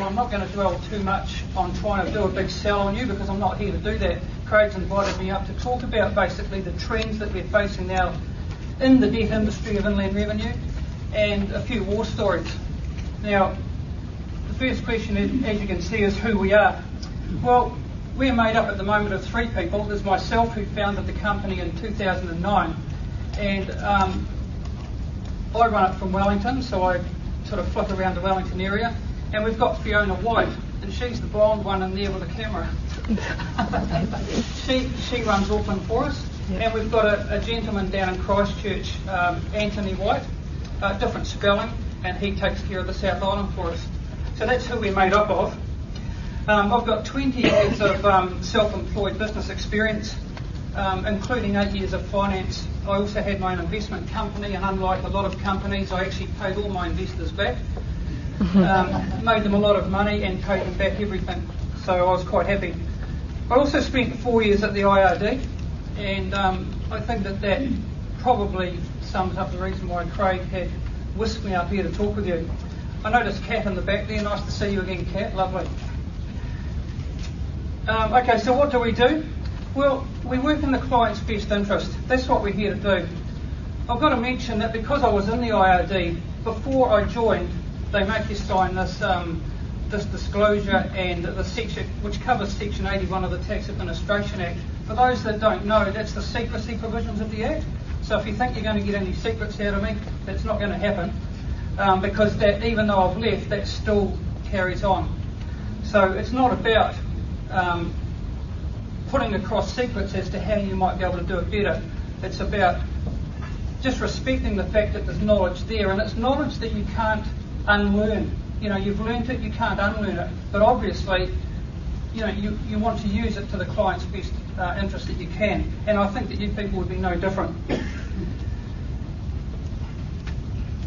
I'm not going to dwell too much on trying to do a big sell on you because I'm not here to do that. Craig's invited me up to talk about basically the trends that we're facing now in the debt industry of inland revenue and a few war stories. Now, the first question, as you can see, is who we are. Well, we're made up at the moment of three people. There's myself, who founded the company in 2009, and I run it from Wellington, so I sort of flick around the Wellington area. And we've got Fiona White, and she's the blonde one in there with the camera. she runs Auckland for us. Yep. And we've got a gentleman down in Christchurch, Anthony White, different spelling, and he takes care of the South Island for us. So that's who we're made up of. I've got 20 years of self-employed business experience, including 8 years of finance. I also had my own investment company, and unlike a lot of companies, I actually paid all my investors back. Made them a lot of money and paid them back everything. So I was quite happy. I also spent 4 years at the IRD, and I think that probably sums up the reason why Craig had whisked me up here to talk with you. I noticed Kat in the back there. Nice to see you again, Kat. Lovely. Okay, so what do? Well, we work in the client's best interest. That's what we're here to do. I've got to mention that because I was in the IRD, before I joined, they make you sign this disclosure and the section, which covers Section 81 of the Tax Administration Act. For those that don't know, that's the secrecy provisions of the Act. So if you think you're going to get any secrets out of me, that's not going to happen, because that, even though I've left, that still carries on. So it's not about putting across secrets as to how you might be able to do it better. It's about just respecting the fact that there's knowledge there, and it's knowledge that you can't unlearn. You know, you've learned it, you can't unlearn it, but obviously, you know, you want to use it to the client's best interest that you can, and I think that you people would be no different.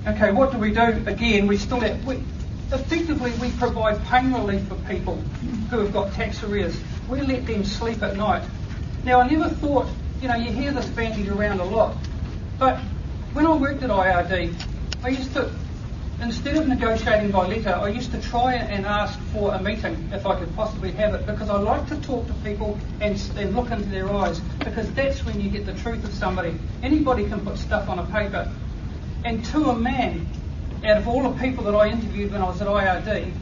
Okay, what do? Again, effectively we provide pain relief for people who have got tax arrears. We let them sleep at night. Now, I never thought, you know, you hear this bandied around a lot, but when I worked at IRD, I used to, instead of negotiating by letter, I used to try and ask for a meeting if I could possibly have it, because I like to talk to people and look into their eyes, because that's when you get the truth of somebody. Anybody can put stuff on a paper. And to a man, out of all the people that I interviewed when I was at IRD,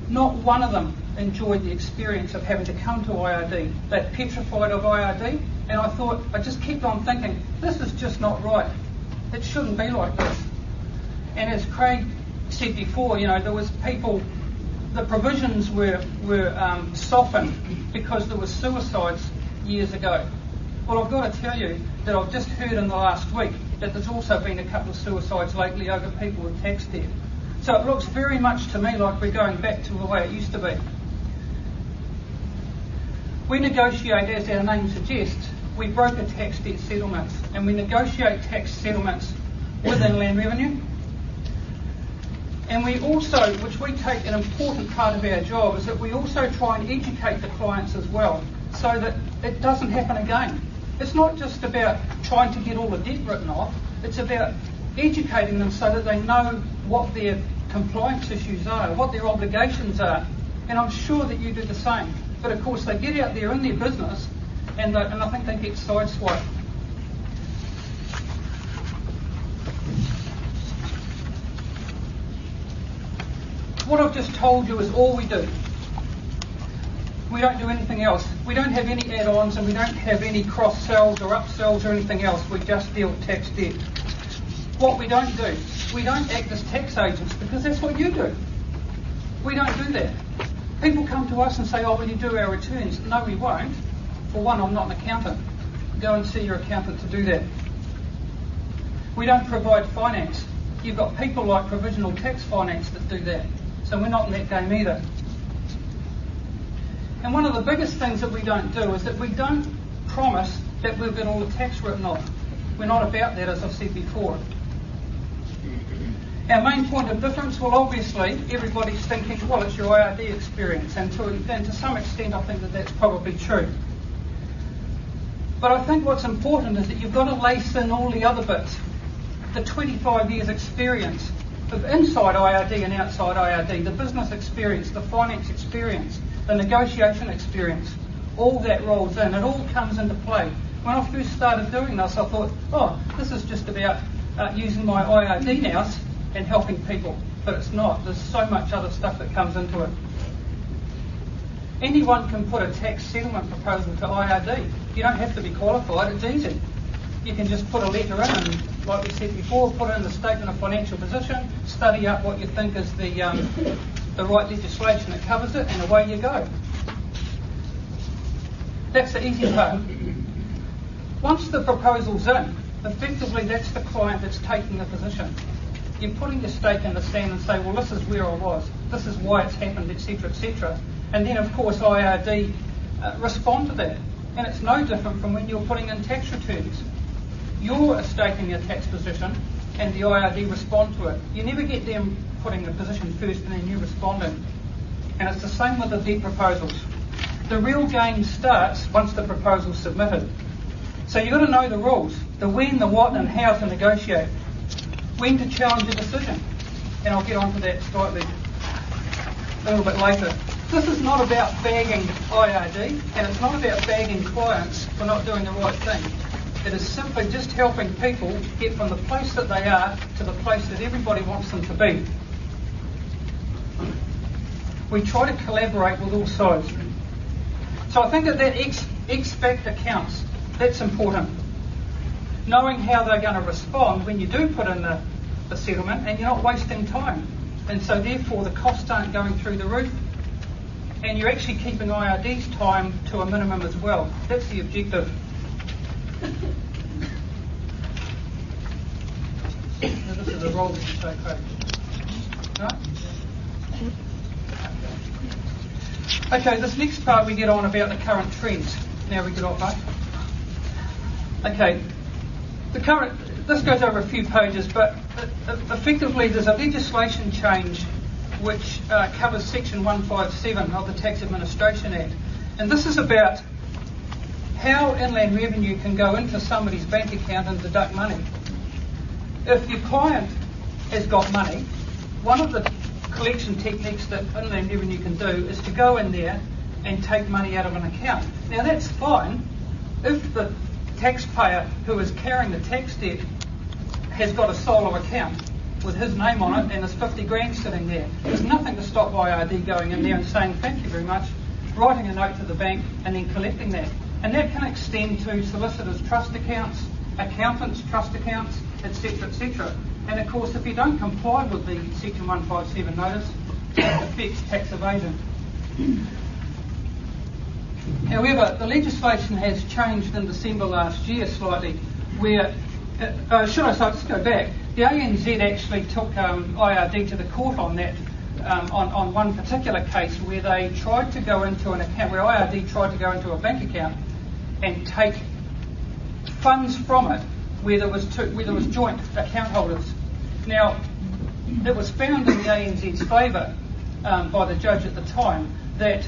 not one of them enjoyed the experience of having to come to IRD. They're petrified of IRD, and I just kept on thinking, this is just not right. It shouldn't be like this. And as Craig said before, you know, there was people, the provisions were softened because there was suicides years ago. Well, I've got to tell you that I've just heard in the last week that there's also been a couple of suicides lately over people with tax debt. So it looks very much to me like we're going back to the way it used to be. We negotiate, as our name suggests, we broker tax debt settlements, and we negotiate tax settlements with inland revenue. And we also, which we take an important part of our job, is that we also try and educate the clients as well, so that it doesn't happen again. It's not just about trying to get all the debt written off, it's about educating them so that they know what their compliance issues are, what their obligations are. And I'm sure that you do the same. But of course they get out there in their business and I think they get sideswiped. What I've just told you is all we do. We don't do anything else. We don't have any add-ons, and we don't have any cross-sells or upsells or anything else. We just deal with tax debt. What we don't do, we don't act as tax agents, because that's what you do. We don't do that. People come to us and say, oh, will you do our returns? No, we won't. For one, I'm not an accountant. Go and see your accountant to do that. We don't provide finance. You've got people like provisional tax finance that do that. So we're not in that game either. And one of the biggest things that we don't do is that we don't promise that we'll get all the tax written off. We're not about that, as I've said before. Our main point of difference, well, obviously, everybody's thinking, well, it's your IRD experience, and to some extent, I think that that's probably true. But I think what's important is that you've got to lace in all the other bits. The 25 years experience, of inside IRD and outside IRD, the business experience, the finance experience, the negotiation experience, all that rolls in. It all comes into play. When I first started doing this, I thought, oh, this is just about using my IRD nous and helping people. But it's not. There's so much other stuff that comes into it. Anyone can put a tax settlement proposal to IRD. You don't have to be qualified. It's easy. You can just put a letter in and, like we said before, put in the statement of financial position, study up what you think is the right legislation that covers it, and away you go. That's the easy part. Once the proposal's in, effectively that's the client that's taking the position. You're putting your stake in the sand and say, well, this is where I was, this is why it's happened, etc., etc. And then, of course, IRD respond to that. And it's no different from when you're putting in tax returns. You're staking your tax position and the IRD respond to it. You never get them putting the position first and then you responding. And it's the same with the debt proposals. The real game starts once the proposal's submitted. So you've got to know the rules, the when, the what and how to negotiate. When to challenge a decision. And I'll get onto that slightly a little bit later. This is not about bagging IRD and it's not about bagging clients for not doing the right thing. It is simply just helping people get from the place that they are to the place that everybody wants them to be. We try to collaborate with all sides. So I think that X factor counts. That's important. Knowing how they're going to respond when you do put in the settlement and you're not wasting time. And so therefore the costs aren't going through the roof and you're actually keeping IRD's time to a minimum as well. That's the objective. Now this is a roll so code. Right? Okay, this next part we get on about the current trends. Now we get off, Okay, this goes over a few pages, but effectively there's a legislation change which covers Section 157 of the Tax Administration Act. And this is about how Inland Revenue can go into somebody's bank account and deduct money. If your client has got money, one of the collection techniques that Inland Revenue can do is to go in there and take money out of an account. Now that's fine if the taxpayer who is carrying the tax debt has got a solo account with his name on it and there's 50 grand sitting there. There's nothing to stop IRD going in there and saying thank you very much, writing a note to the bank and then collecting that. And that can extend to solicitors' trust accounts, accountants' trust accounts, etc., etc. And of course, if you don't comply with the Section 157 notice, it affects tax evasion. However, the legislation has changed in December last year slightly, where, let's go back. The ANZ actually took IRD to the court on that, on one particular case where they tried to go into an account, where IRD tried to go into a bank account and take funds from it where there was joint account holders. Now, it was found in the ANZ's favour by the judge at the time that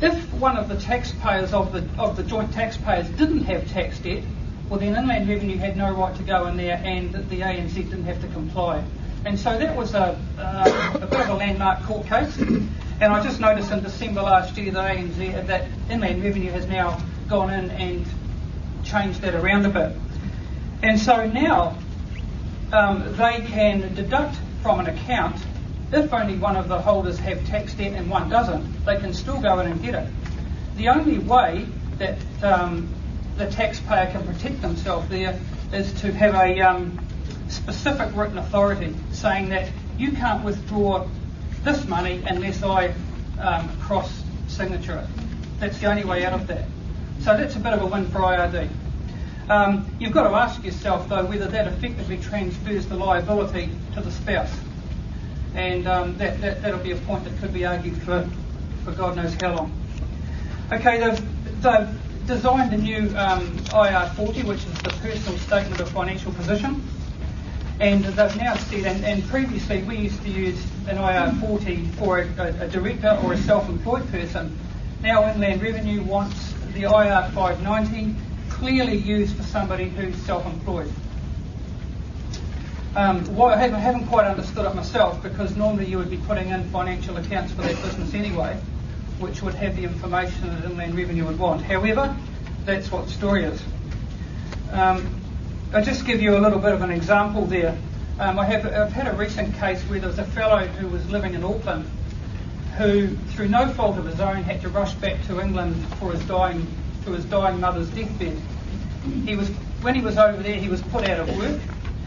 if one of the taxpayers of the joint taxpayers didn't have tax debt, well then Inland Revenue had no right to go in there and the ANZ didn't have to comply. And so that was a bit of a landmark court case. And I just noticed in December last year that Inland Revenue has now gone in and changed that around a bit. And so now they can deduct from an account if only one of the holders have tax debt and one doesn't. They can still go in and get it. The only way that the taxpayer can protect themselves there is to have a specific written authority saying that you can't withdraw this money unless I cross-signature it. That's the only way out of that. So that's a bit of a win for IRD. You've got to ask yourself, though, whether that effectively transfers the liability to the spouse. And that'll be a point that could be argued for God knows how long. Okay, they've designed a new IR40, which is the personal statement of financial position. And they've now said, and previously we used to use an IR40 for a director or a self-employed person. Now Inland Revenue wants the IR590 clearly used for somebody who's self-employed. I haven't quite understood it myself, because normally you would be putting in financial accounts for that business anyway, which would have the information that Inland Revenue would want. However, that's what the story is. I'll just give you a little bit of an example there. I've had a recent case where there was a fellow who was living in Auckland who, through no fault of his own, had to rush back to England for his dying mother's deathbed. When he was over there, he was put out of work,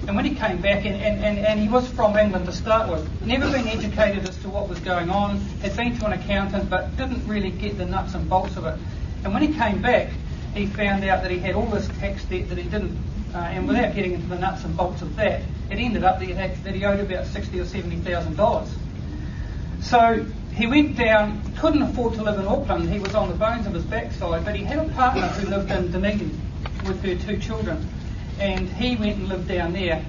and when he came back, and he was from England to start with, never been educated as to what was going on, had been to an accountant but didn't really get the nuts and bolts of it. And when he came back, he found out that he had all this tax debt that he didn't, and without getting into the nuts and bolts of that, it ended up that he owed about $60,000 or $70,000. So he went down, couldn't afford to live in Auckland, he was on the bones of his backside, but he had a partner who lived in Dunedin with her 2 children, and he went and lived down there,